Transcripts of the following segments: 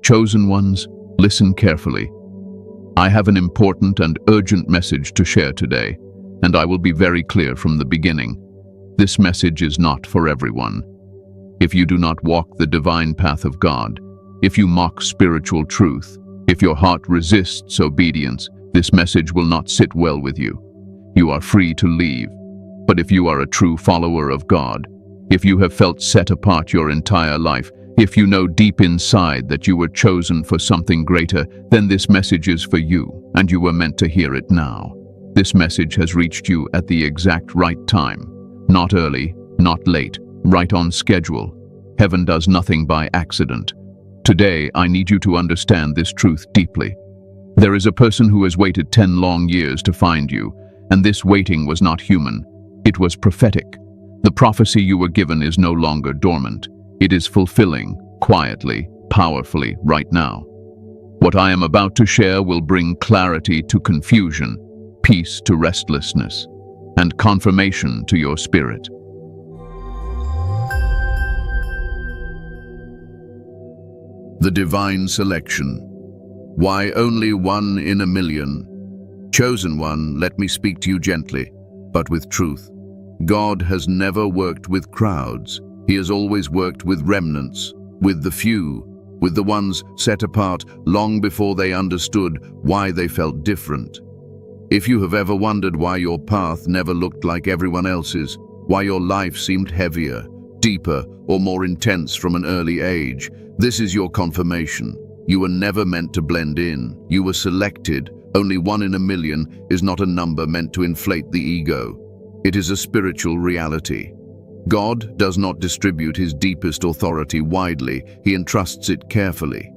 Chosen ones, listen carefully. I have an important and urgent message to share today, and I will be very clear from the beginning. This message is not for everyone. If you do not walk the divine path of God, if you mock spiritual truth, if your heart resists obedience, this message will not sit well with you. You are free to leave. But if you are a true follower of God, if you have felt set apart your entire life, if you know deep inside that you were chosen for something greater, then this message is for you, and you were meant to hear it now. This message has reached you at the exact right time. Not early, not late, right on schedule. Heaven does nothing by accident. Today, I need you to understand this truth deeply. There is a person who has waited 10 long years to find you, and this waiting was not human. It was prophetic. The prophecy you were given is no longer dormant. It is fulfilling, quietly, powerfully, right now. What I am about to share will bring clarity to confusion, peace to restlessness, and confirmation to your spirit. The divine selection. Why only 1 in a million? Chosen one, let me speak to you gently, but with truth. God has never worked with crowds. He has always worked with remnants, with the few, with the ones set apart long before they understood why they felt different. If you have ever wondered why your path never looked like everyone else's, why your life seemed heavier, deeper, or more intense from an early age, this is your confirmation. You were never meant to blend in. You were selected. Only 1 in a million is not a number meant to inflate the ego. It is a spiritual reality. God does not distribute his deepest authority widely. He entrusts it carefully.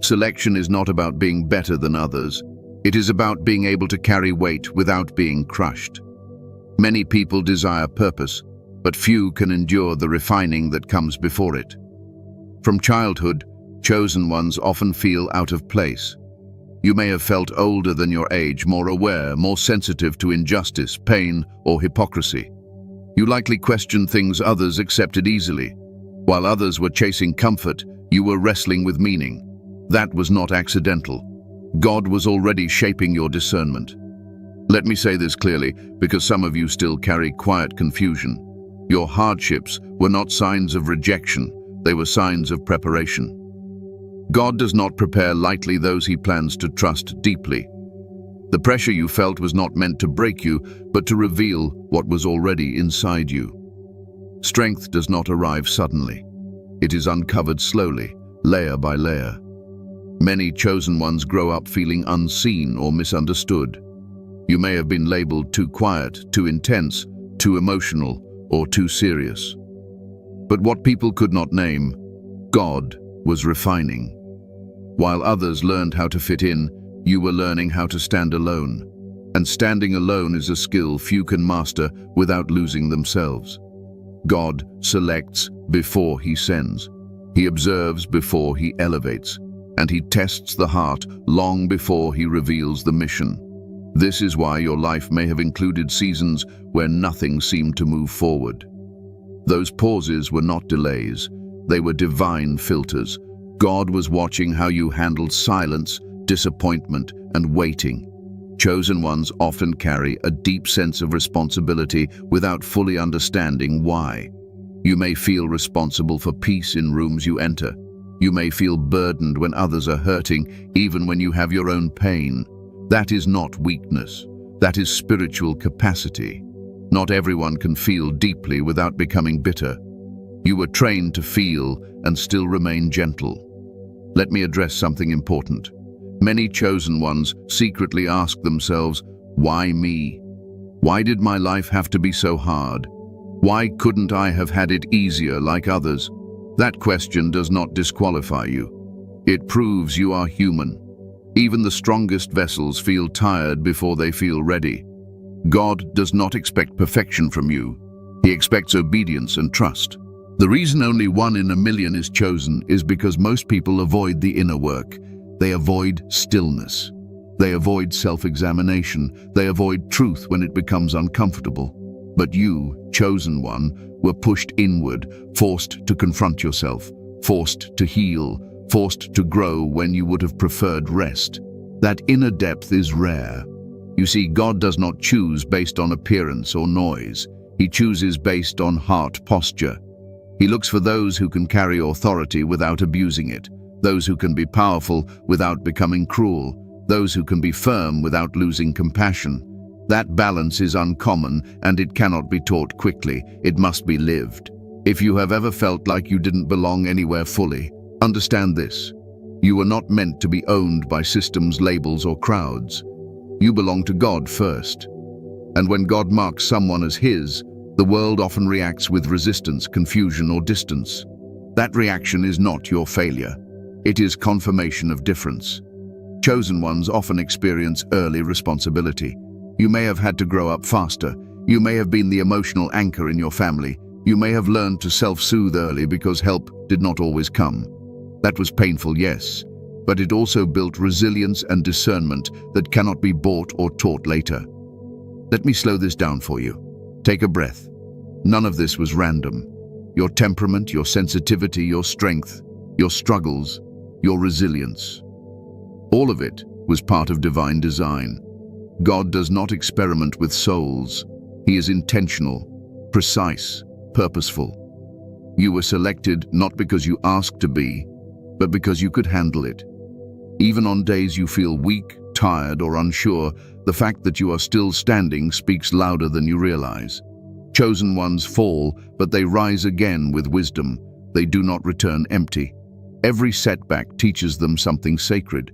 Selection is not about being better than others. It is about being able to carry weight without being crushed. Many people desire purpose, but few can endure the refining that comes before it. From childhood, chosen ones often feel out of place. You may have felt older than your age, more aware, more sensitive to injustice, pain, or hypocrisy. You likely questioned things others accepted easily. While others were chasing comfort, you were wrestling with meaning. That was not accidental. God was already shaping your discernment. Let me say this clearly, because some of you still carry quiet confusion. Your hardships were not signs of rejection, they were signs of preparation. God does not prepare lightly those he plans to trust deeply. The pressure you felt was not meant to break you, but to reveal what was already inside you. Strength does not arrive suddenly. It is uncovered slowly, layer by layer. Many chosen ones grow up feeling unseen or misunderstood. You may have been labeled too quiet, too intense, too emotional, or too serious. But what people could not name, God was refining. While others learned how to fit in, you were learning how to stand alone. And standing alone is a skill few can master without losing themselves. God selects before he sends. He observes before he elevates. And he tests the heart long before he reveals the mission. This is why your life may have included seasons where nothing seemed to move forward. Those pauses were not delays. They were divine filters. God was watching how you handled silence, disappointment, and waiting. Chosen ones often carry a deep sense of responsibility without fully understanding why. You may feel responsible for peace in rooms you enter. You may feel burdened when others are hurting, even when you have your own pain. That is not weakness. That is spiritual capacity. Not everyone can feel deeply without becoming bitter. You were trained to feel and still remain gentle. Let me address something important. Many chosen ones secretly ask themselves, why me? Why did my life have to be so hard? Why couldn't I have had it easier like others? That question does not disqualify you. It proves you are human. Even the strongest vessels feel tired before they feel ready. God does not expect perfection from you. He expects obedience and trust. The reason only 1 in a million is chosen is because most people avoid the inner work. They avoid stillness. They avoid self-examination. They avoid truth when it becomes uncomfortable. But you, chosen one, were pushed inward, forced to confront yourself, forced to heal, forced to grow when you would have preferred rest. That inner depth is rare. You see, God does not choose based on appearance or noise. He chooses based on heart posture. He looks for those who can carry authority without abusing it, those who can be powerful without becoming cruel, those who can be firm without losing compassion. That balance is uncommon, and it cannot be taught quickly. It must be lived. If you have ever felt like you didn't belong anywhere fully, understand this. You were not meant to be owned by systems, labels, or crowds. You belong to God first. And when God marks someone as His, the world often reacts with resistance, confusion, or distance. That reaction is not your failure. It is confirmation of difference. Chosen ones often experience early responsibility. You may have had to grow up faster. You may have been the emotional anchor in your family. You may have learned to self-soothe early because help did not always come. That was painful, yes, but it also built resilience and discernment that cannot be bought or taught later. Let me slow this down for you. Take a breath. None of this was random. Your temperament, your sensitivity, your strength, your struggles, your resilience. All of it was part of divine design. God does not experiment with souls. He is intentional, precise, purposeful. You were selected not because you asked to be, but because you could handle it. Even on days you feel weak, tired, or unsure, the fact that you are still standing speaks louder than you realize. Chosen ones fall, but they rise again with wisdom. They do not return empty. Every setback teaches them something sacred,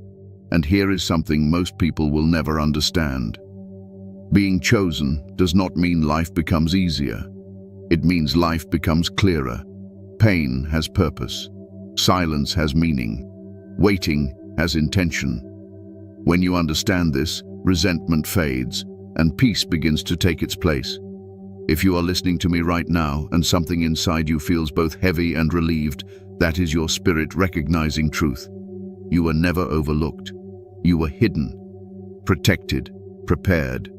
and here is something most people will never understand. Being chosen does not mean life becomes easier. It means life becomes clearer. Pain has purpose. Silence has meaning. Waiting has intention. When you understand this, resentment fades, and peace begins to take its place. If you are listening to me right now and something inside you feels both heavy and relieved, that is your spirit recognizing truth. You were never overlooked. You were hidden, protected, prepared.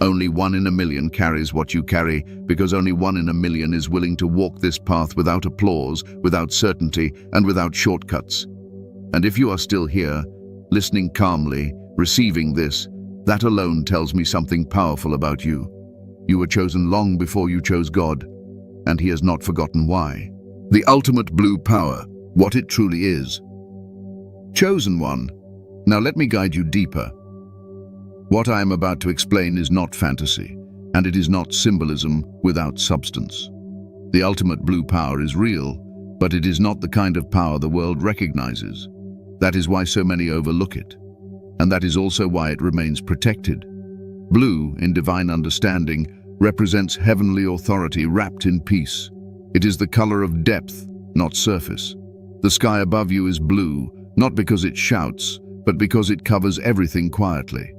Only 1 in a million carries what you carry, because only 1 in a million is willing to walk this path without applause, without certainty, and without shortcuts. And if you are still here, listening calmly, receiving this, that alone tells me something powerful about you. You were chosen long before you chose God, and He has not forgotten why. The ultimate blue power, what it truly is. Chosen one. Now let me guide you deeper. What I am about to explain is not fantasy, and it is not symbolism without substance. The ultimate blue power is real, but it is not the kind of power the world recognizes. That is why so many overlook it, and that is also why it remains protected. Blue, in divine understanding, represents heavenly authority wrapped in peace. It is the color of depth, not surface. The sky above you is blue, not because it shouts, but because it covers everything quietly.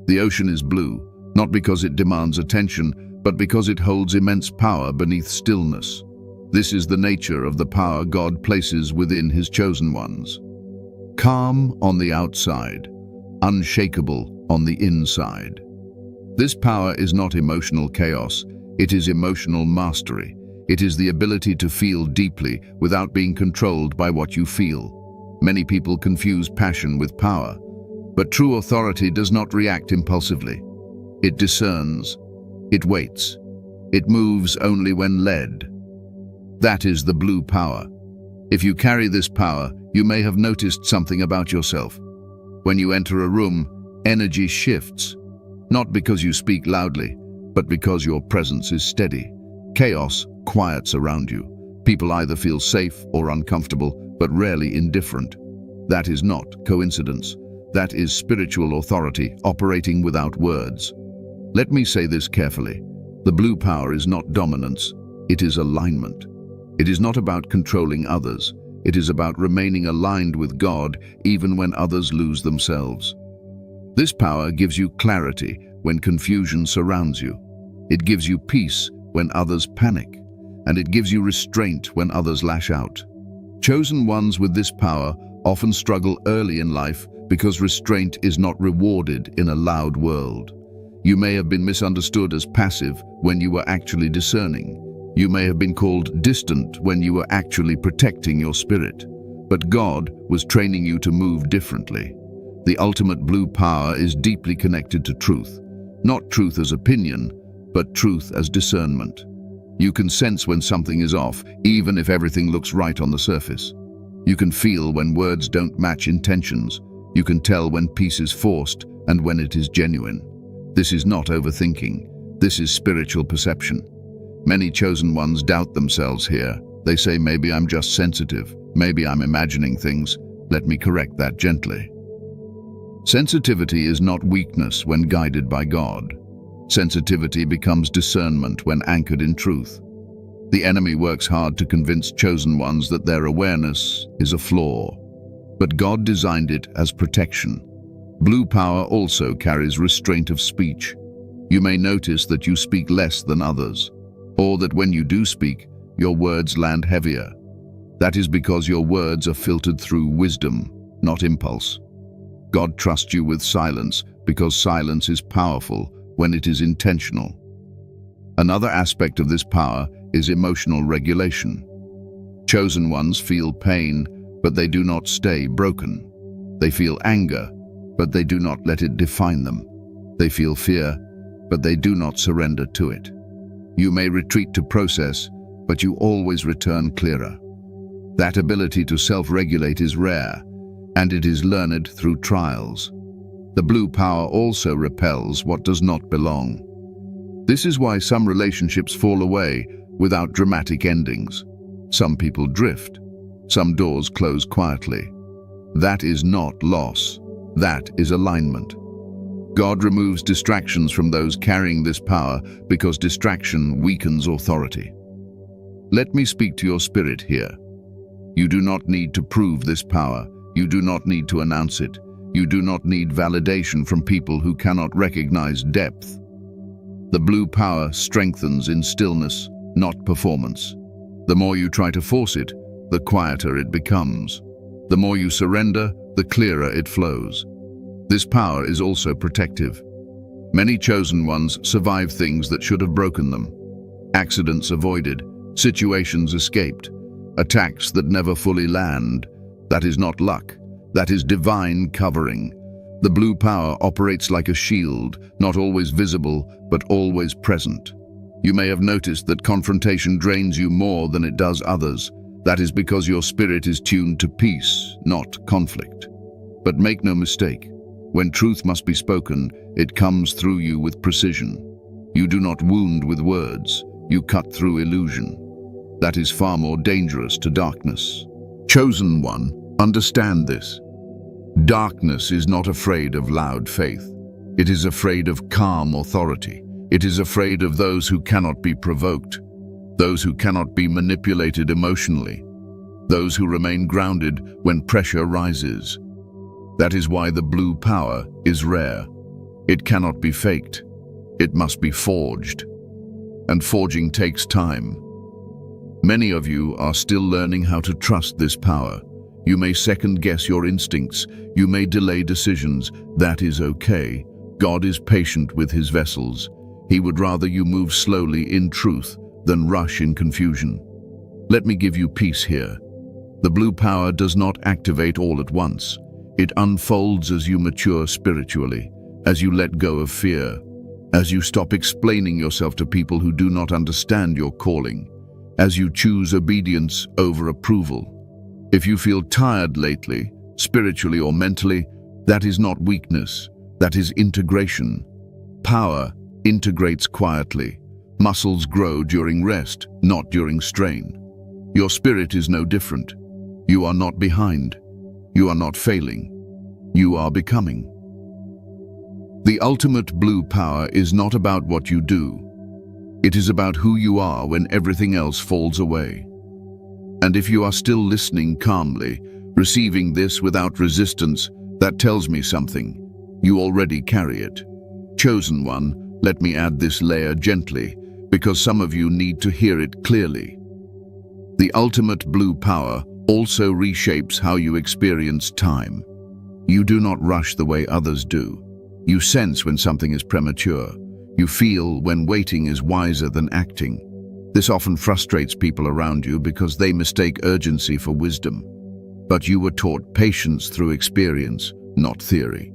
The ocean is blue, not because it demands attention, but because it holds immense power beneath stillness. This is the nature of the power God places within His chosen ones. Calm on the outside, unshakable on the inside. This power is not emotional chaos, it is emotional mastery. It is the ability to feel deeply without being controlled by what you feel. Many people confuse passion with power, but true authority does not react impulsively. It discerns, it waits, it moves only when led. That is the blue power. If you carry this power, you may have noticed something about yourself. When you enter a room, energy shifts, not because you speak loudly, but because your presence is steady. Chaos quiets around you. People either feel safe or uncomfortable, but rarely indifferent. That is not coincidence. That is spiritual authority operating without words. Let me say this carefully. The blue power is not dominance, it is alignment. It is not about controlling others. It is about remaining aligned with God even when others lose themselves. This power gives you clarity when confusion surrounds you. It gives you peace when others panic, and it gives you restraint when others lash out. Chosen ones with this power often struggle early in life because restraint is not rewarded in a loud world. You may have been misunderstood as passive when you were actually discerning. You may have been called distant when you were actually protecting your spirit. But God was training you to move differently. The ultimate blue power is deeply connected to truth. Not truth as opinion, but truth as discernment. You can sense when something is off, even if everything looks right on the surface. You can feel when words don't match intentions. You can tell when peace is forced and when it is genuine. This is not overthinking. This is spiritual perception. Many chosen ones doubt themselves here. They say, maybe I'm just sensitive. Maybe I'm imagining things. Let me correct that gently. Sensitivity is not weakness when guided by God. Sensitivity becomes discernment when anchored in truth. The enemy works hard to convince chosen ones that their awareness is a flaw, but God designed it as protection. Blue power also carries restraint of speech. You may notice that you speak less than others, or that when you do speak, your words land heavier. That is because your words are filtered through wisdom, not impulse. God trusts you with silence because silence is powerful when it is intentional. Another aspect of this power is emotional regulation. Chosen ones feel pain, but they do not stay broken. They feel anger, but they do not let it define them. They feel fear, but they do not surrender to it. You may retreat to process, but you always return clearer. That ability to self-regulate is rare, and it is learned through trials. The blue power also repels what does not belong. This is why some relationships fall away without dramatic endings. Some people drift. Some doors close quietly. That is not loss. That is alignment. God removes distractions from those carrying this power because distraction weakens authority. Let me speak to your spirit here. You do not need to prove this power. You do not need to announce it. You do not need validation from people who cannot recognize depth. The blue power strengthens in stillness, not performance. The more you try to force it, the quieter it becomes. The more you surrender, the clearer it flows. This power is also protective. Many chosen ones survive things that should have broken them. Accidents avoided, situations escaped, attacks that never fully land. That is not luck. That is divine covering. The blue power operates like a shield, not always visible, but always present. You may have noticed that confrontation drains you more than it does others. That is because your spirit is tuned to peace, not conflict. But make no mistake, when truth must be spoken, it comes through you with precision. You do not wound with words, you cut through illusion. That is far more dangerous to darkness. Chosen one, understand this. Darkness is not afraid of loud faith. It is afraid of calm authority. It is afraid of those who cannot be provoked, those who cannot be manipulated emotionally, those who remain grounded when pressure rises. That is why the blue power is rare. It cannot be faked. It must be forged. And forging takes time. Many of you are still learning how to trust this power. You may second-guess your instincts. You may delay decisions. That is okay. God is patient with his vessels. He would rather you move slowly in truth than rush in confusion. Let me give you peace here. The blue power does not activate all at once. It unfolds as you mature spiritually, as you let go of fear, as you stop explaining yourself to people who do not understand your calling, as you choose obedience over approval. If you feel tired lately, spiritually or mentally, that is not weakness, that is integration. Power integrates quietly. Muscles grow during rest, not during strain. Your spirit is no different. You are not behind. You are not failing. You are becoming. The ultimate blue power is not about what you do. It is about who you are when everything else falls away. And if you are still listening calmly, receiving this without resistance, that tells me something. You already carry it. Chosen one, let me add this layer gently, because some of you need to hear it clearly. The ultimate blue power also reshapes how you experience time. You do not rush the way others do. You sense when something is premature. You feel when waiting is wiser than acting. This often frustrates people around you because they mistake urgency for wisdom. But you were taught patience through experience, not theory.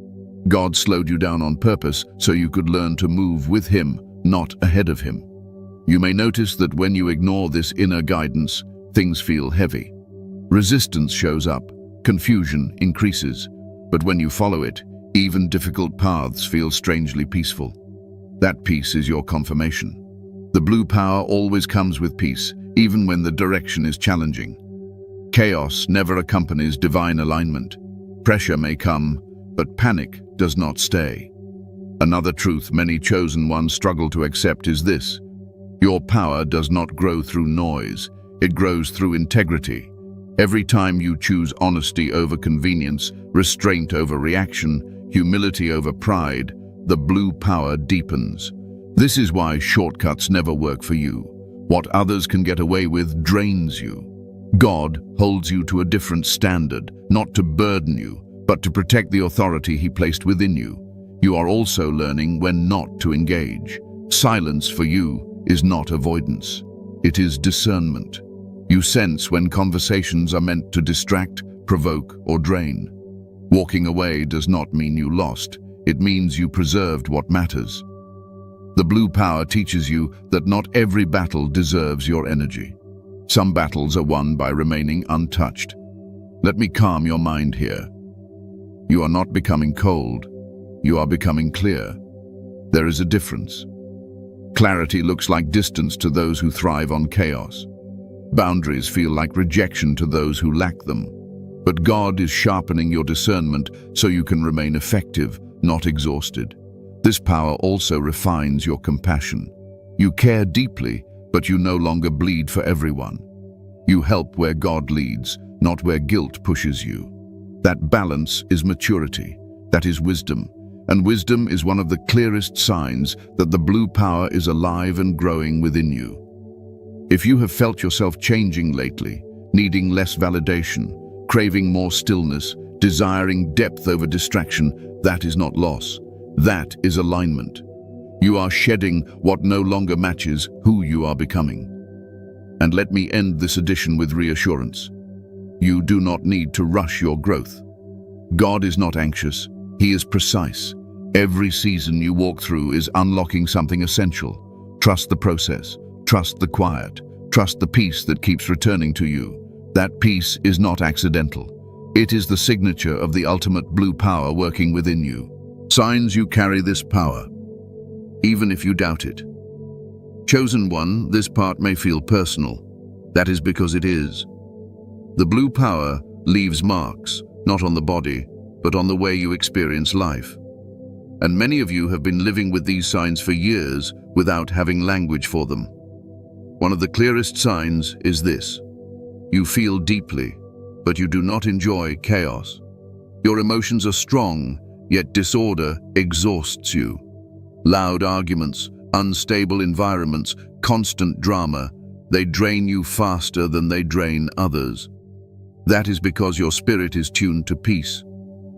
God slowed you down on purpose so you could learn to move with Him, not ahead of Him. You may notice that when you ignore this inner guidance, things feel heavy. Resistance shows up, confusion increases, but when you follow it, even difficult paths feel strangely peaceful. That peace is your confirmation. The blue power always comes with peace, even when the direction is challenging. Chaos never accompanies divine alignment. Pressure may come, but panic does not stay. Another truth many chosen ones struggle to accept is this: your power does not grow through noise, it grows through integrity. Every time you choose honesty over convenience, restraint over reaction, humility over pride, the blue power deepens. This is why shortcuts never work for you. What others can get away with drains you. God holds you to a different standard, not to burden you, but to protect the authority He placed within you. You are also learning when not to engage. Silence for you is not avoidance. It is discernment. You sense when conversations are meant to distract, provoke, or drain. Walking away does not mean you lost. It means you preserved what matters. The blue power teaches you that not every battle deserves your energy. Some battles are won by remaining untouched. Let me calm your mind here. You are not becoming cold. You are becoming clear. There is a difference. Clarity looks like distance to those who thrive on chaos. Boundaries feel like rejection to those who lack them. But God is sharpening your discernment so you can remain effective, not exhausted. This power also refines your compassion. You care deeply, but you no longer bleed for everyone. You help where God leads, not where guilt pushes you. That balance is maturity. That is wisdom. And wisdom is one of the clearest signs that the blue power is alive and growing within you. If you have felt yourself changing lately, needing less validation, craving more stillness, desiring depth over distraction, that is not loss. That is alignment. You are shedding what no longer matches who you are becoming. And let me end this edition with reassurance. You do not need to rush your growth. God is not anxious. He is precise. Every season you walk through is unlocking something essential. Trust the process. Trust the quiet. Trust the peace that keeps returning to you. That peace is not accidental. It is the signature of the ultimate blue power working within you. Signs you carry this power, even if you doubt it. Chosen one, this part may feel personal. That is because it is. The blue power leaves marks, not on the body, but on the way you experience life. And many of you have been living with these signs for years without having language for them. One of the clearest signs is this: you feel deeply, but you do not enjoy chaos. Your emotions are strong, yet disorder exhausts you. Loud arguments, unstable environments, constant drama, they drain you faster than they drain others. That is because your spirit is tuned to peace.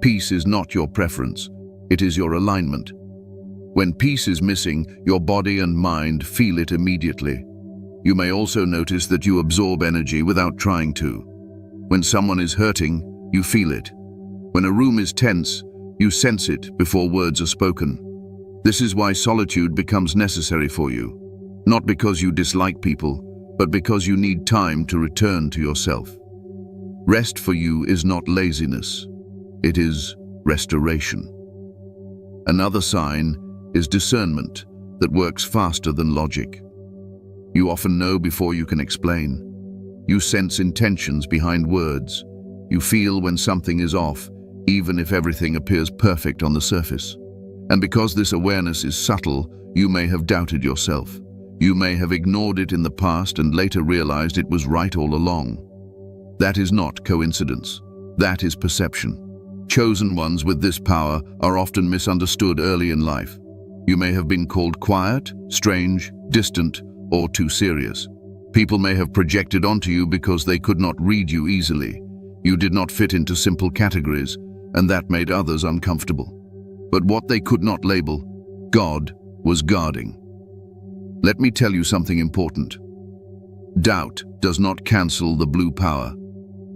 Peace is not your preference, it is your alignment. When peace is missing, your body and mind feel it immediately. You may also notice that you absorb energy without trying to. When someone is hurting, you feel it. When a room is tense, you sense it before words are spoken. This is why solitude becomes necessary for you. Not because you dislike people, but because you need time to return to yourself. Rest for you is not laziness. It is restoration. Another sign is discernment that works faster than logic. You often know before you can explain. You sense intentions behind words. You feel when something is off, even if everything appears perfect on the surface. And because this awareness is subtle, you may have doubted yourself. You may have ignored it in the past and later realized it was right all along. That is not coincidence. That is perception. Chosen ones with this power are often misunderstood early in life. You may have been called quiet, strange, distant, or too serious. People may have projected onto you because they could not read you easily. You did not fit into simple categories, and that made others uncomfortable. But what they could not label, God was guarding. Let me tell you something important. Doubt does not cancel the blue power.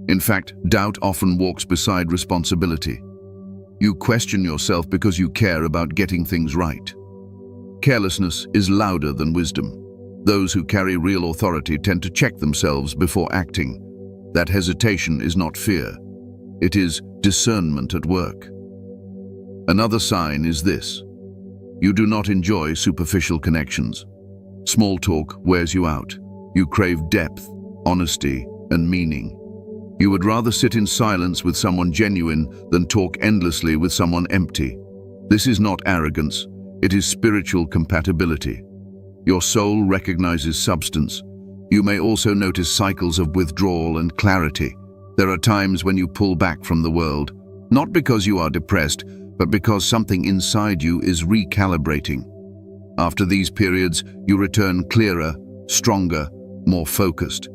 In fact, doubt often walks beside responsibility. You question yourself because you care about getting things right. Carelessness is louder than wisdom. Those who carry real authority tend to check themselves before acting. That hesitation is not fear. It is discernment at work. Another sign is this. You do not enjoy superficial connections. Small talk wears you out. You crave depth, honesty, and meaning. You would rather sit in silence with someone genuine than talk endlessly with someone empty. This is not arrogance. It is spiritual compatibility. Your soul recognizes substance. You may also notice cycles of withdrawal and clarity. There are times when you pull back from the world, not because you are depressed, but because something inside you is recalibrating. After these periods, you return clearer, stronger, more focused.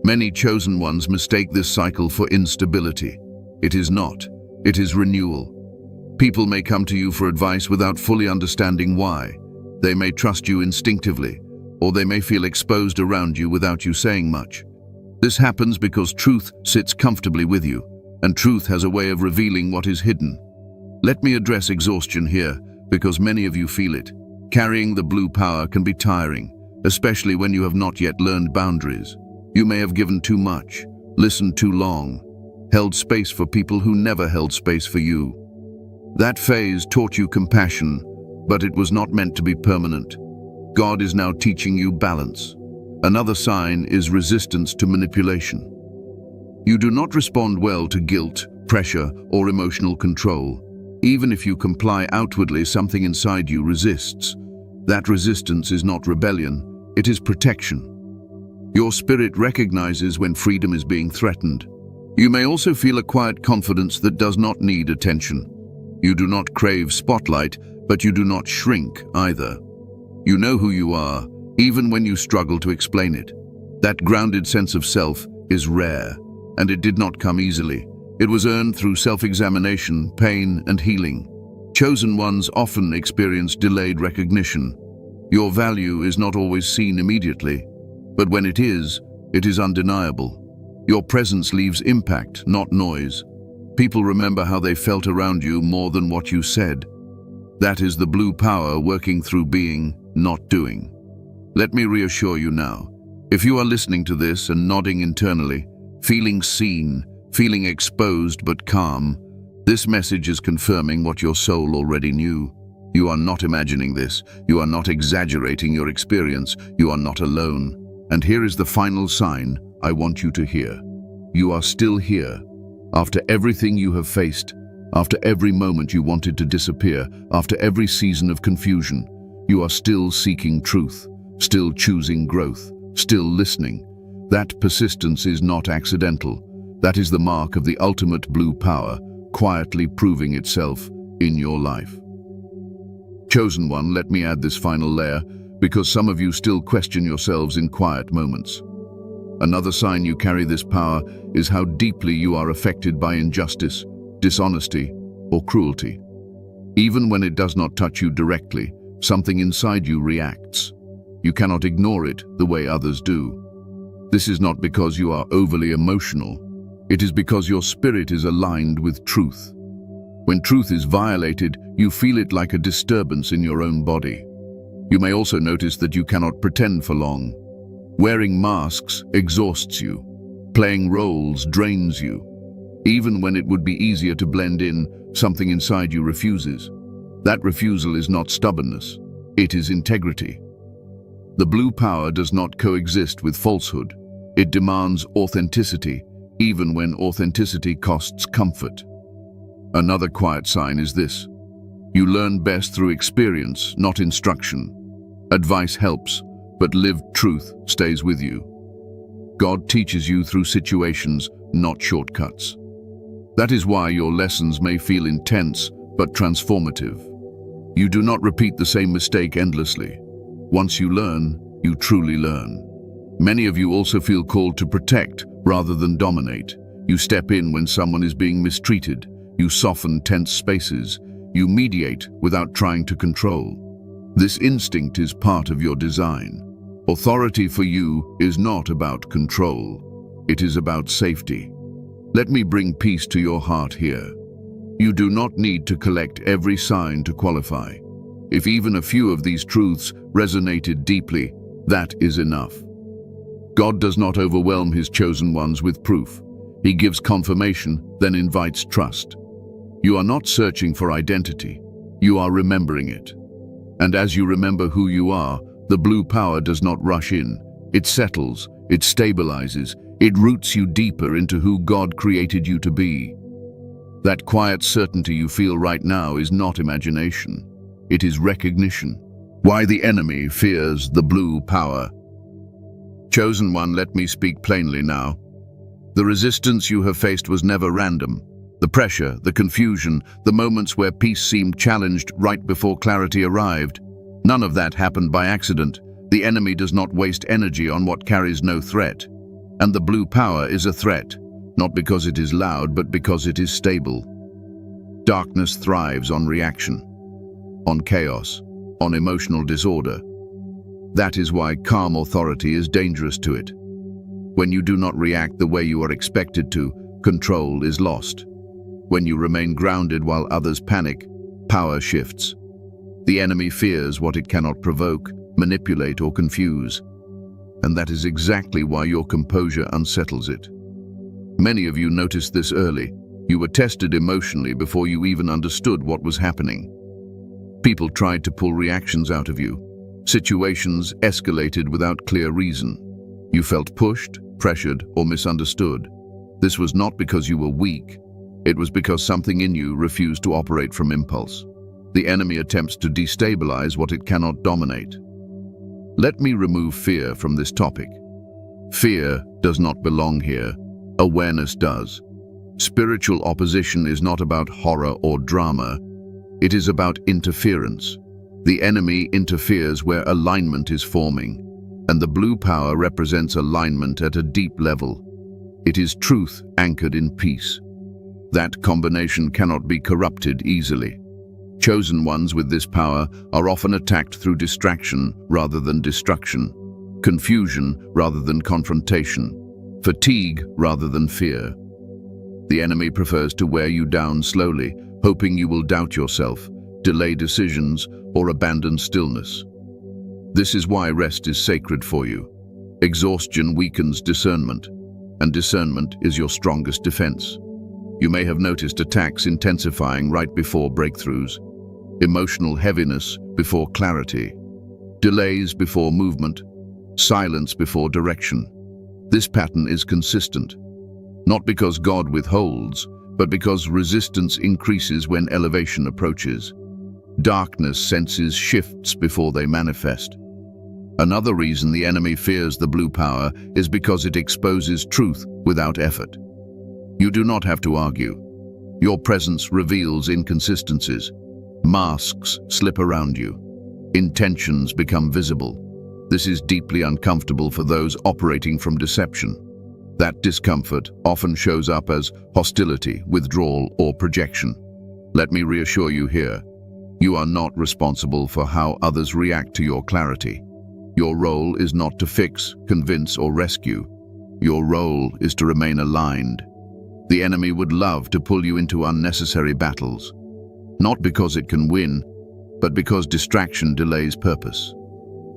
Many chosen ones mistake this cycle for instability. It is not. It is renewal. People may come to you for advice without fully understanding why. They may trust you instinctively, or they may feel exposed around you without you saying much. This happens because truth sits comfortably with you, and truth has a way of revealing what is hidden. Let me address exhaustion here, because many of you feel it. Carrying the blue power can be tiring, especially when you have not yet learned boundaries. You may have given too much, listened too long, held space for people who never held space for you. That phase taught you compassion, but it was not meant to be permanent. God is now teaching you balance. Another sign is resistance to manipulation. You do not respond well to guilt, pressure, or emotional control. Even if you comply outwardly, something inside you resists. That resistance is not rebellion, it is protection. Your spirit recognizes when freedom is being threatened. You may also feel a quiet confidence that does not need attention. You do not crave spotlight, but you do not shrink either. You know who you are, even when you struggle to explain it. That grounded sense of self is rare, and it did not come easily. It was earned through self-examination, pain, and healing. Chosen ones often experience delayed recognition. Your value is not always seen immediately, but when it is undeniable. Your presence leaves impact, not noise. People remember how they felt around you more than what you said. That is the blue power working through being, not doing. Let me reassure you now. If you are listening to this and nodding internally, feeling seen, feeling exposed but calm, this message is confirming what your soul already knew. You are not imagining this. You are not exaggerating your experience. You are not alone. And here is the final sign I want you to hear. You are still here. After everything you have faced, after every moment you wanted to disappear, after every season of confusion, you are still seeking truth, still choosing growth, still listening. That persistence is not accidental. That is the mark of the ultimate blue power, quietly proving itself in your life. Chosen one, let me add this final layer, because some of you still question yourselves in quiet moments. Another sign you carry this power is how deeply you are affected by injustice, dishonesty, or cruelty. Even when it does not touch you directly, something inside you reacts. You cannot ignore it the way others do. This is not because you are overly emotional. It is because your spirit is aligned with truth. When truth is violated, you feel it like a disturbance in your own body. You may also notice that you cannot pretend for long. Wearing masks exhausts you. Playing roles drains you. Even when it would be easier to blend in, something inside you refuses. That refusal is not stubbornness. It is integrity. The blue power does not coexist with falsehood. It demands authenticity, even when authenticity costs comfort. Another quiet sign is this. You learn best through experience, not instruction. Advice helps, but lived truth stays with you. God teaches you through situations, not shortcuts. That is why your lessons may feel intense, but transformative. You do not repeat the same mistake endlessly. Once you learn, you truly learn. Many of you also feel called to protect rather than dominate. You step in when someone is being mistreated. You soften tense spaces. You mediate without trying to control. This instinct is part of your design. Authority for you is not about control. It is about safety. Let me bring peace to your heart here. You do not need to collect every sign to qualify. If even a few of these truths resonated deeply, that is enough. God does not overwhelm his chosen ones with proof. He gives confirmation, then invites trust. You are not searching for identity. You are remembering it. And as you remember who you are, the blue power does not rush in. It settles, it stabilizes, it roots you deeper into who God created you to be. That quiet certainty you feel right now is not imagination. It is recognition. Why the enemy fears the blue power. Chosen one, let me speak plainly now. The resistance you have faced was never random. The pressure, the confusion, the moments where peace seemed challenged right before clarity arrived. None of that happened by accident. The enemy does not waste energy on what carries no threat. And the blue power is a threat, not because it is loud, but because it is stable. Darkness thrives on reaction, on chaos, on emotional disorder. That is why calm authority is dangerous to it. When you do not react the way you are expected to, control is lost. When you remain grounded while others panic, power shifts. The enemy fears what it cannot provoke, manipulate, or confuse. And that is exactly why your composure unsettles it. Many of you noticed this early. You were tested emotionally before you even understood what was happening. People tried to pull reactions out of you. Situations escalated without clear reason. You felt pushed, pressured, or misunderstood. This was not because you were weak. It was because something in you refused to operate from impulse. The enemy attempts to destabilize what it cannot dominate. Let me remove fear from this topic. Fear does not belong here. Awareness does. Spiritual opposition is not about horror or drama. It is about interference. The enemy interferes where alignment is forming, and the blue power represents alignment at a deep level. It is truth anchored in peace. That combination cannot be corrupted easily. Chosen ones with this power are often attacked through distraction rather than destruction, confusion rather than confrontation, fatigue rather than fear. The enemy prefers to wear you down slowly, hoping you will doubt yourself, delay decisions, or abandon stillness. This is why rest is sacred for you. Exhaustion weakens discernment, and discernment is your strongest defense. You may have noticed attacks intensifying right before breakthroughs, emotional heaviness before clarity, delays before movement, silence before direction. This pattern is consistent, not because God withholds, but because resistance increases when elevation approaches. Darkness senses shifts before they manifest. Another reason the enemy fears the blue power is because it exposes truth without effort. You do not have to argue. Your presence reveals inconsistencies. Masks slip around you. Intentions become visible. This is deeply uncomfortable for those operating from deception. That discomfort often shows up as hostility, withdrawal, or projection. Let me reassure you here. You are not responsible for how others react to your clarity. Your role is not to fix, convince, or rescue. Your role is to remain aligned. The enemy would love to pull you into unnecessary battles, not because it can win, but because distraction delays purpose.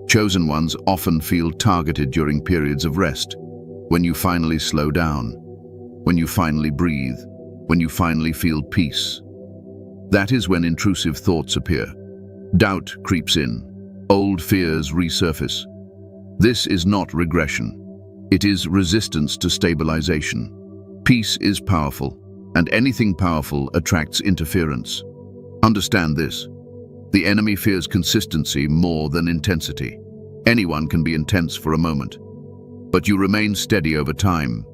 Chosen ones often feel targeted during periods of rest, when you finally slow down, when you finally breathe, when you finally feel peace. That is when intrusive thoughts appear. Doubt creeps in. Old fears resurface. This is not regression. It is resistance to stabilization. Peace is powerful, and anything powerful attracts interference. Understand this. The enemy fears consistency more than intensity. Anyone can be intense for a moment, but you remain steady over time.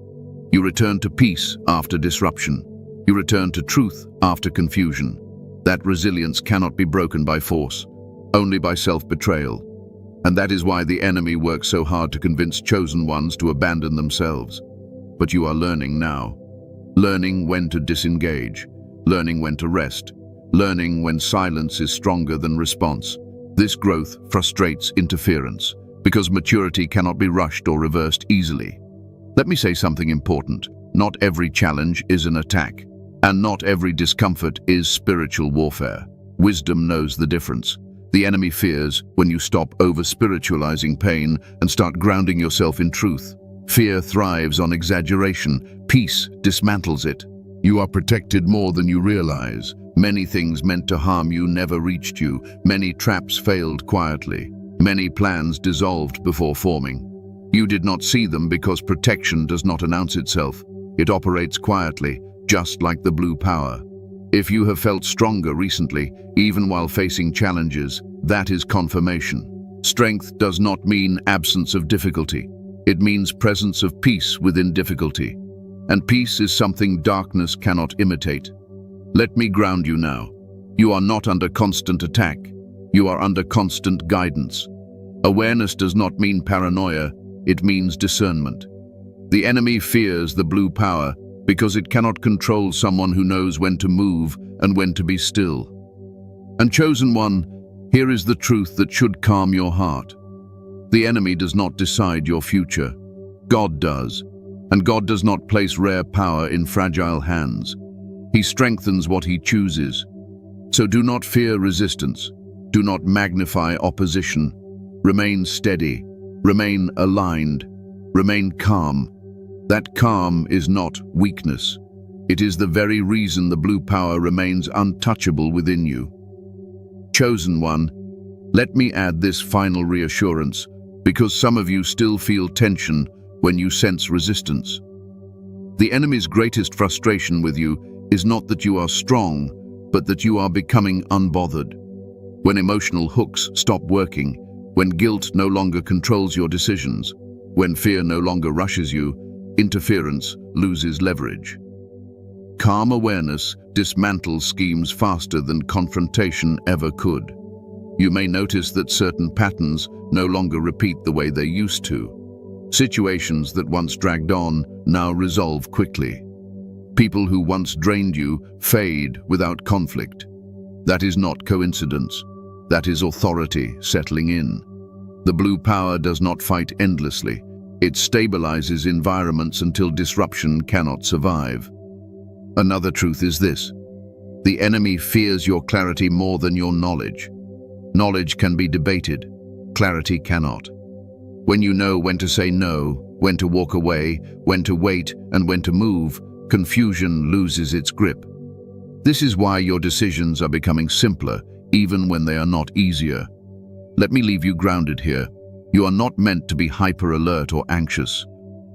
You return to peace after disruption. You return to truth after confusion. That resilience cannot be broken by force, only by self-betrayal. And that is why the enemy works so hard to convince chosen ones to abandon themselves. But you are learning now. Learning when to disengage, learning when to rest, learning when silence is stronger than response. This growth frustrates interference, because maturity cannot be rushed or reversed easily. Let me say something important. Not every challenge is an attack, and not every discomfort is spiritual warfare. Wisdom knows the difference. The enemy fears when you stop over-spiritualizing pain and start grounding yourself in truth. Fear thrives on exaggeration. Peace dismantles it. You are protected more than you realize. Many things meant to harm you never reached you. Many traps failed quietly. Many plans dissolved before forming. You did not see them because protection does not announce itself. It operates quietly, just like the blue power. If you have felt stronger recently, even while facing challenges, that is confirmation. Strength does not mean absence of difficulty. It means presence of peace within difficulty. And peace is something darkness cannot imitate. Let me ground you now. You are not under constant attack. You are under constant guidance. Awareness does not mean paranoia, it means discernment. The enemy fears the blue power because it cannot control someone who knows when to move and when to be still. And chosen one, here is the truth that should calm your heart. The enemy does not decide your future. God does. And God does not place rare power in fragile hands. He strengthens what he chooses. So do not fear resistance. Do not magnify opposition. Remain steady. Remain aligned. Remain calm. That calm is not weakness. It is the very reason the blue power remains untouchable within you. Chosen one, let me add this final reassurance, because some of you still feel tension when you sense resistance. The enemy's greatest frustration with you is not that you are strong, but that you are becoming unbothered. When emotional hooks stop working, when guilt no longer controls your decisions, when fear no longer rushes you, interference loses leverage. Calm awareness dismantles schemes faster than confrontation ever could. You may notice that certain patterns no longer repeat the way they used to. Situations that once dragged on now resolve quickly. People who once drained you fade without conflict. That is not coincidence. That is authority settling in. The blue power does not fight endlessly. It stabilizes environments until disruption cannot survive. Another truth is this: the enemy fears your clarity more than your knowledge. Knowledge can be debated, clarity cannot. When you know when to say no, when to walk away, when to wait, and when to move, confusion loses its grip. This is why your decisions are becoming simpler, even when they are not easier. Let me leave you grounded here. You are not meant to be hyper-alert or anxious.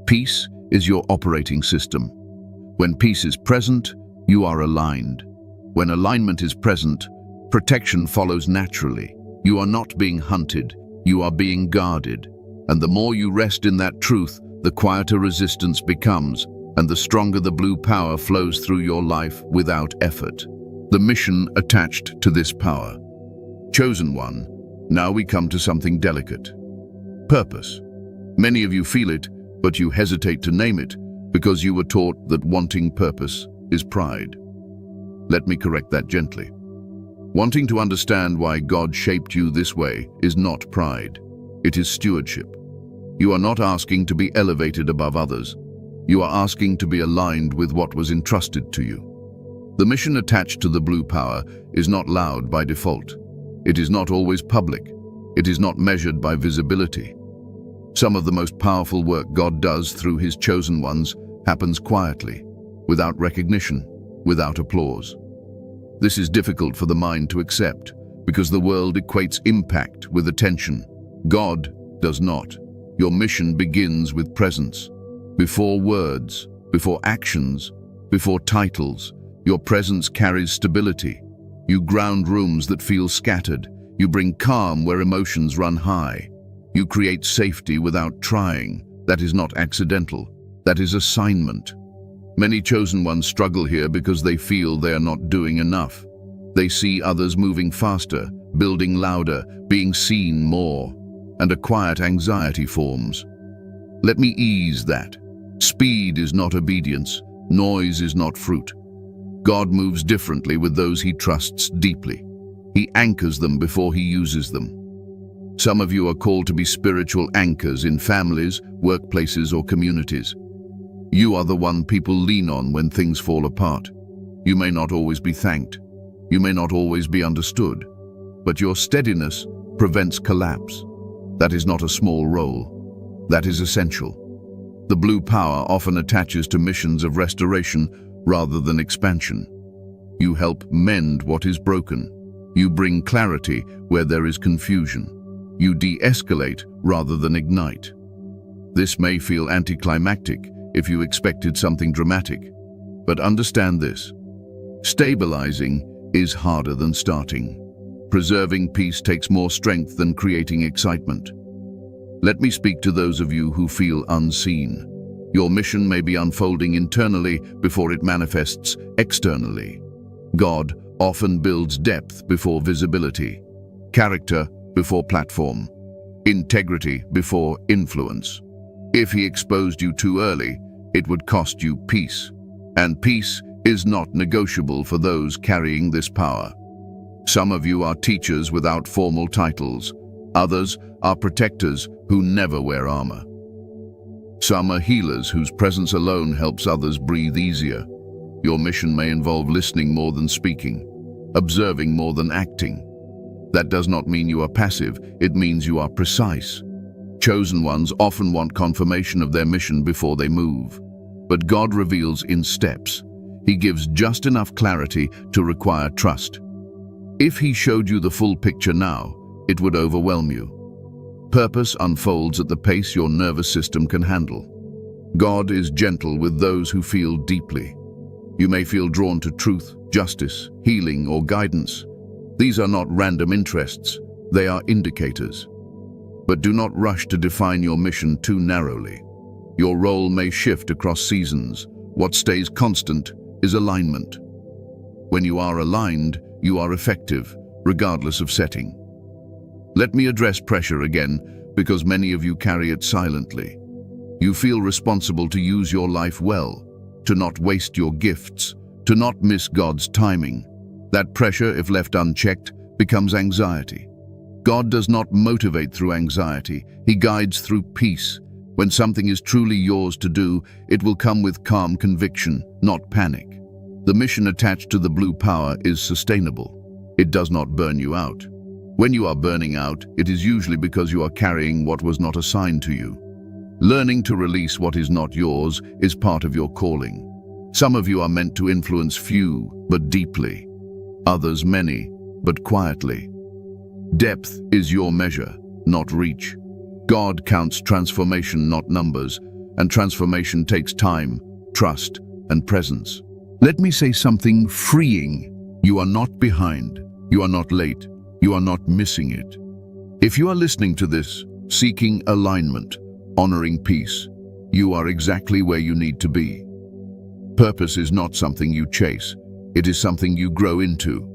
Peace is your operating system. When peace is present, you are aligned. When alignment is present, protection follows naturally. You are not being hunted, you are being guarded. And the more you rest in that truth, the quieter resistance becomes, and the stronger the blue power flows through your life without effort. The mission attached to this power. Chosen one, now we come to something delicate. Purpose. Many of you feel it, but you hesitate to name it because you were taught that wanting purpose is pride. Let me correct that gently. Wanting to understand why God shaped you this way is not pride. It is stewardship. You are not asking to be elevated above others. You are asking to be aligned with what was entrusted to you. The mission attached to the blue power is not loud by default. It is not always public. It is not measured by visibility. Some of the most powerful work God does through his chosen ones happens quietly, without recognition, without applause. This is difficult for the mind to accept because the world equates impact with attention. God does not. Your mission begins with presence. Before words, before actions, before titles, your presence carries stability. You ground rooms that feel scattered. You bring calm where emotions run high. You create safety without trying. That is not accidental. That is assignment. Many chosen ones struggle here because they feel they are not doing enough. They see others moving faster, building louder, being seen more, and a quiet anxiety forms. Let me ease that. Speed is not obedience. Noise is not fruit. God moves differently with those he trusts deeply. He anchors them before he uses them. Some of you are called to be spiritual anchors in families, workplaces, or communities. You are the one people lean on when things fall apart. You may not always be thanked. You may not always be understood. But your steadiness prevents collapse. That is not a small role. That is essential. The blue power often attaches to missions of restoration rather than expansion. You help mend what is broken. You bring clarity where there is confusion. You de-escalate rather than ignite. This may feel anticlimactic if you expected something dramatic, but understand this. Stabilizing is harder than starting. Preserving peace takes more strength than creating excitement. Let me speak to those of you who feel unseen. Your mission may be unfolding internally before it manifests externally. God often builds depth before visibility, character before platform, integrity before influence. If he exposed you too early, it would cost you peace. And peace is not negotiable for those carrying this power. Some of you are teachers without formal titles. Others are protectors who never wear armor. Some are healers whose presence alone helps others breathe easier. Your mission may involve listening more than speaking, observing more than acting. That does not mean you are passive, it means you are precise. Chosen ones often want confirmation of their mission before they move. But God reveals in steps. He gives just enough clarity to require trust. If he showed you the full picture now, it would overwhelm you. Purpose unfolds at the pace your nervous system can handle. God is gentle with those who feel deeply. You may feel drawn to truth, justice, healing, or guidance. These are not random interests, they are indicators. But do not rush to define your mission too narrowly. Your role may shift across seasons. What stays constant is alignment. When you are aligned, you are effective, regardless of setting. Let me address pressure again, because many of you carry it silently. You feel responsible to use your life well, to not waste your gifts, to not miss God's timing. That pressure, if left unchecked, becomes anxiety. God does not motivate through anxiety, he guides through peace. When something is truly yours to do, it will come with calm conviction, not panic. The mission attached to the blue power is sustainable. It does not burn you out. When you are burning out, it is usually because you are carrying what was not assigned to you. Learning to release what is not yours is part of your calling. Some of you are meant to influence few, but deeply. Others many, but quietly. Depth is your measure, not reach. God counts transformation, not numbers, and transformation takes time, trust, and presence. Let me say something freeing. You are not behind. You are not late. You are not missing it. If you are listening to this, seeking alignment, honoring peace, you are exactly where you need to be. Purpose is not something you chase. It is something you grow into.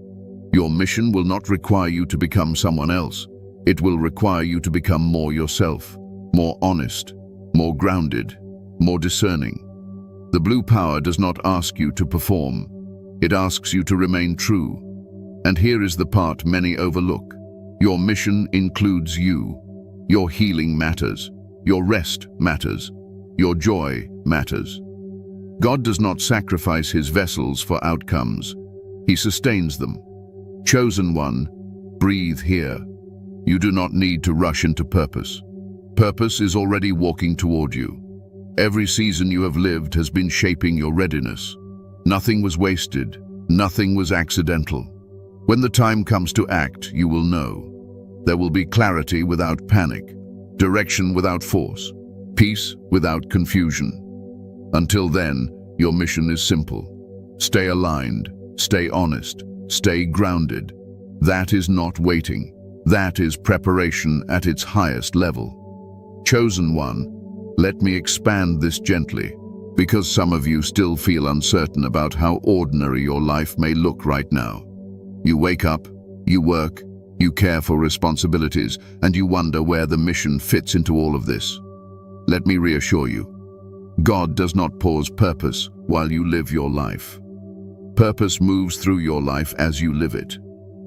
Your mission will not require you to become someone else. It will require you to become more yourself, more honest, more grounded, more discerning. The blue power does not ask you to perform. It asks you to remain true. And here is the part many overlook. Your mission includes you. Your healing matters. Your rest matters. Your joy matters. God does not sacrifice his vessels for outcomes. He sustains them. Chosen one, breathe here. You do not need to rush into purpose. Purpose is already walking toward you. Every season you have lived has been shaping your readiness. Nothing was wasted. Nothing was accidental. When the time comes to act, you will know. There will be clarity without panic, direction without force, peace without confusion. Until then, your mission is simple. Stay aligned, stay honest, stay grounded. That is not waiting. That is preparation at its highest level. Chosen one, let me expand this gently, because some of you still feel uncertain about how ordinary your life may look right now. You wake up, you work, you care for responsibilities, and you wonder where the mission fits into all of this. Let me reassure you. God does not pause purpose while you live your life. Purpose moves through your life as you live it.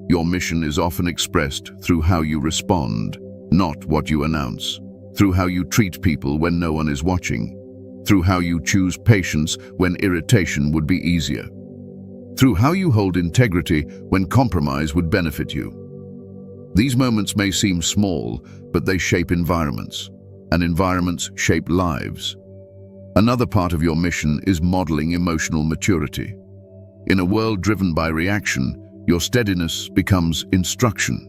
Your mission is often expressed through how you respond, not what you announce, through how you treat people when no one is watching, through how you choose patience when irritation would be easier, through how you hold integrity when compromise would benefit you. These moments may seem small, but they shape environments, and environments shape lives. Another part of your mission is modeling emotional maturity. In a world driven by reaction, your steadiness becomes instruction.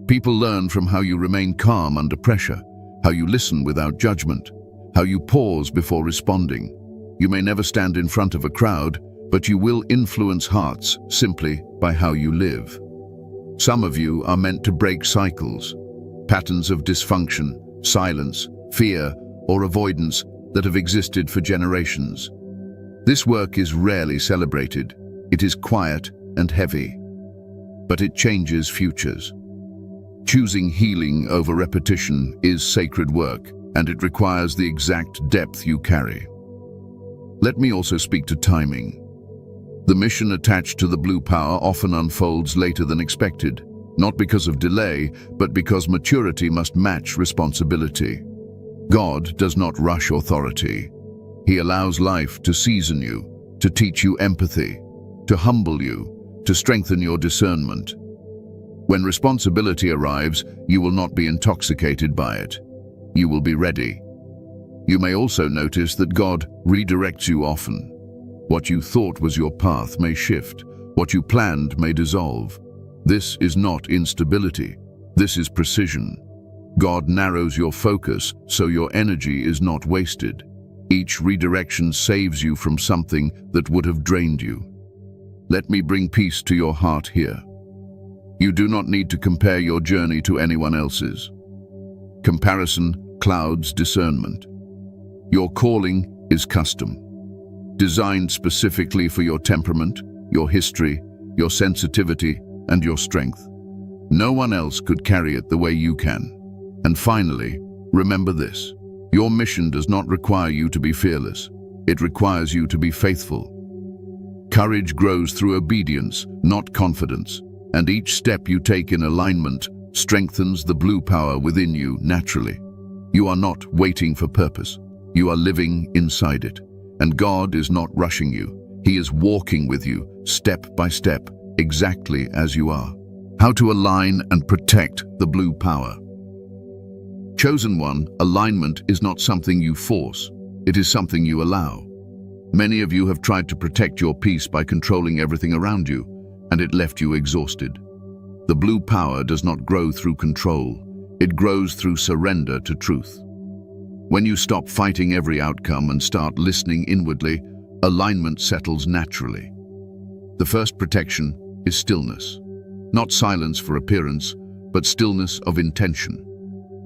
People learn from how you remain calm under pressure, how you listen without judgment, how you pause before responding. You may never stand in front of a crowd, but you will influence hearts simply by how you live. Some of you are meant to break cycles, patterns of dysfunction, silence, fear, or avoidance that have existed for generations. This work is rarely celebrated. It is quiet and heavy, but it changes futures. Choosing healing over repetition is sacred work, and it requires the exact depth you carry. Let me also speak to timing. The mission attached to the blue power often unfolds later than expected, not because of delay, but because maturity must match responsibility. God does not rush authority. He allows life to season you, to teach you empathy, to humble you, to strengthen your discernment. When responsibility arrives, you will not be intoxicated by it. You will be ready. You may also notice that God redirects you often. What you thought was your path may shift. What you planned may dissolve. This is not instability. This is precision. God narrows your focus so your energy is not wasted. Each redirection saves you from something that would have drained you. Let me bring peace to your heart here. You do not need to compare your journey to anyone else's. Comparison clouds discernment. Your calling is custom, designed specifically for your temperament, your history, your sensitivity, and your strength. No one else could carry it the way you can. And finally, remember this. Your mission does not require you to be fearless. It requires you to be faithful. Courage grows through obedience, not confidence, and each step you take in alignment strengthens the blue power within you naturally. You are not waiting for purpose. You are living inside it. And God is not rushing you. He is walking with you, step by step, exactly as you are. How to align and protect the blue power. Chosen one, alignment is not something you force. It is something you allow. Many of you have tried to protect your peace by controlling everything around you, and it left you exhausted. The blue power does not grow through control. It grows through surrender to truth. When you stop fighting every outcome and start listening inwardly, alignment settles naturally. The first protection is stillness. Not silence for appearance, but stillness of intention.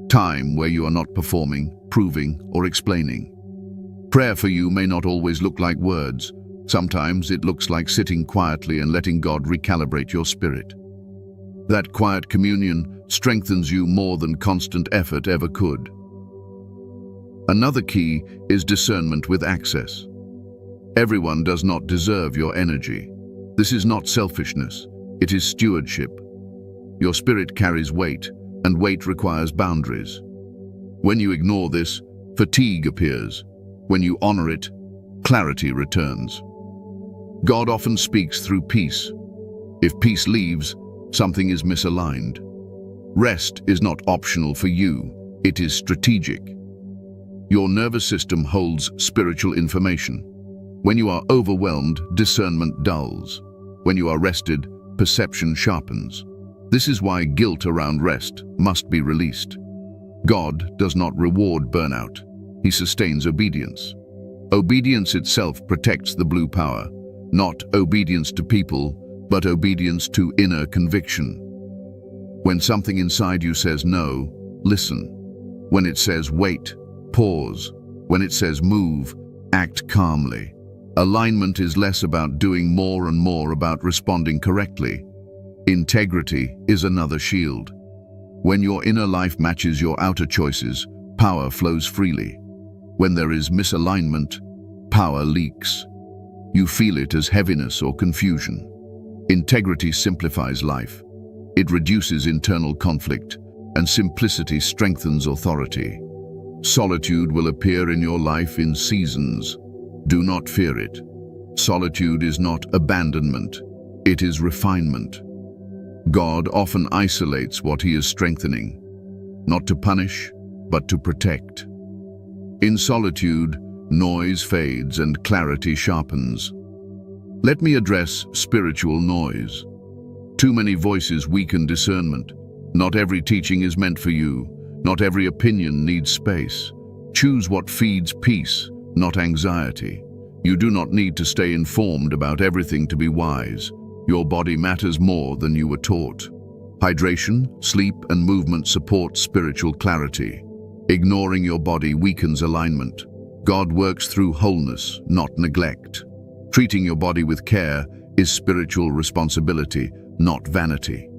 Time where you are not performing, proving, or explaining. Prayer for you may not always look like words. Sometimes it looks like sitting quietly and letting God recalibrate your spirit. That quiet communion strengthens you more than constant effort ever could. Another key is discernment with access. Everyone does not deserve your energy. This is not selfishness, it is stewardship. Your spirit carries weight, and weight requires boundaries. When you ignore this, fatigue appears. When you honor it, clarity returns. God often speaks through peace. If peace leaves, something is misaligned. Rest is not optional for you, it is strategic. Your nervous system holds spiritual information. When you are overwhelmed, discernment dulls. When you are rested, perception sharpens. This is why guilt around rest must be released. God does not reward burnout. He sustains obedience. Obedience itself protects the blue power, not obedience to people, but obedience to inner conviction. When something inside you says no, listen. When it says wait, pause. When it says move, act calmly. Alignment is less about doing more and more about responding correctly. Integrity is another shield. When your inner life matches your outer choices, power flows freely. When there is misalignment, power leaks. You feel it as heaviness or confusion. Integrity simplifies life. It reduces internal conflict, and simplicity strengthens authority. Solitude will appear in your life in seasons. Do not fear it. Solitude is not abandonment, it is refinement. God often isolates what he is strengthening, not to punish, but to protect. In solitude, noise fades and clarity sharpens. Let me address spiritual noise. Too many voices weaken discernment. Not every teaching is meant for you. Not every opinion needs space. Choose what feeds peace, not anxiety. You do not need to stay informed about everything to be wise. Your body matters more than you were taught. Hydration, sleep, and movement support spiritual clarity. Ignoring your body weakens alignment. God works through wholeness, not neglect. Treating your body with care is spiritual responsibility, not vanity.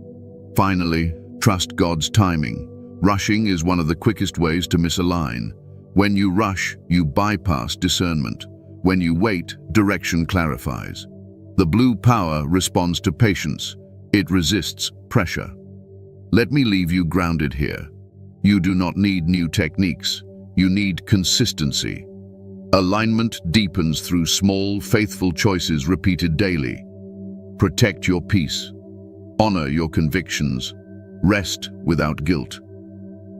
Finally, trust God's timing. Rushing is one of the quickest ways to misalign. When you rush, you bypass discernment. When you wait, direction clarifies. The blue power responds to patience. It resists pressure. Let me leave you grounded here. You do not need new techniques. You need consistency. Alignment deepens through small, faithful choices repeated daily. Protect your peace. Honor your convictions. Rest without guilt.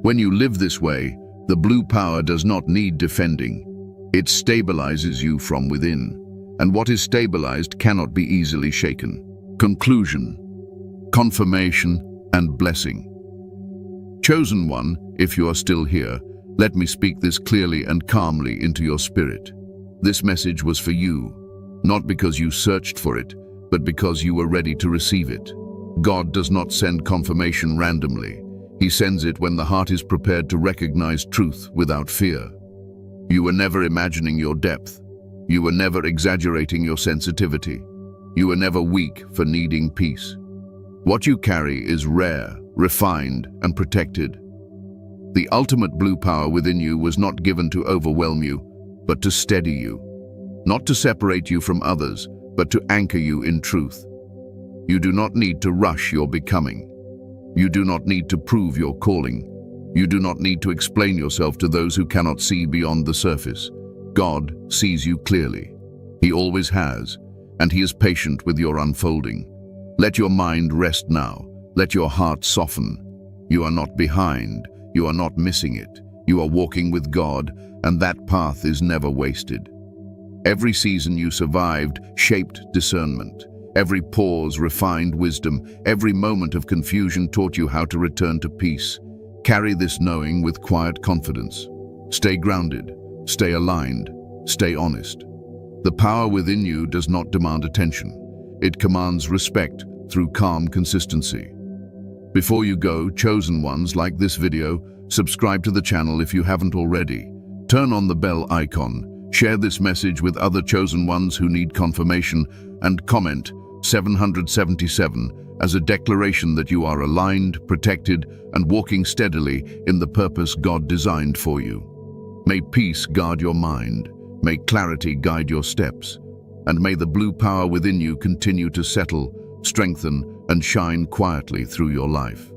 When you live this way, the blue power does not need defending. It stabilizes you from within, and what is stabilized cannot be easily shaken. Conclusion, confirmation, and blessing. Chosen one, if you are still here, let me speak this clearly and calmly into your spirit. This message was for you, not because you searched for it, but because you were ready to receive it. God does not send confirmation randomly. He sends it when the heart is prepared to recognize truth without fear. You were never imagining your depth. You were never exaggerating your sensitivity. You were never weak for needing peace. What you carry is rare, refined, and protected. The ultimate blue power within you was not given to overwhelm you, but to steady you. Not to separate you from others, but to anchor you in truth. You do not need to rush your becoming. You do not need to prove your calling. You do not need to explain yourself to those who cannot see beyond the surface. God sees you clearly. He always has, and he is patient with your unfolding. Let your mind rest now. Let your heart soften. You are not behind. You are not missing it. You are walking with God, and that path is never wasted. Every season you survived shaped discernment. Every pause refined wisdom. Every moment of confusion taught you how to return to peace. Carry this knowing with quiet confidence. Stay grounded, stay aligned, stay honest. The power within you does not demand attention. It commands respect through calm consistency. Before you go, chosen ones, like this video, subscribe to the channel if you haven't already. Turn on the bell icon, share this message with other chosen ones who need confirmation, and comment 777 as a declaration that you are aligned, protected, and walking steadily in the purpose God designed for you. May peace guard your mind, may clarity guide your steps, and may the blue power within you continue to settle, strengthen, and shine quietly through your life.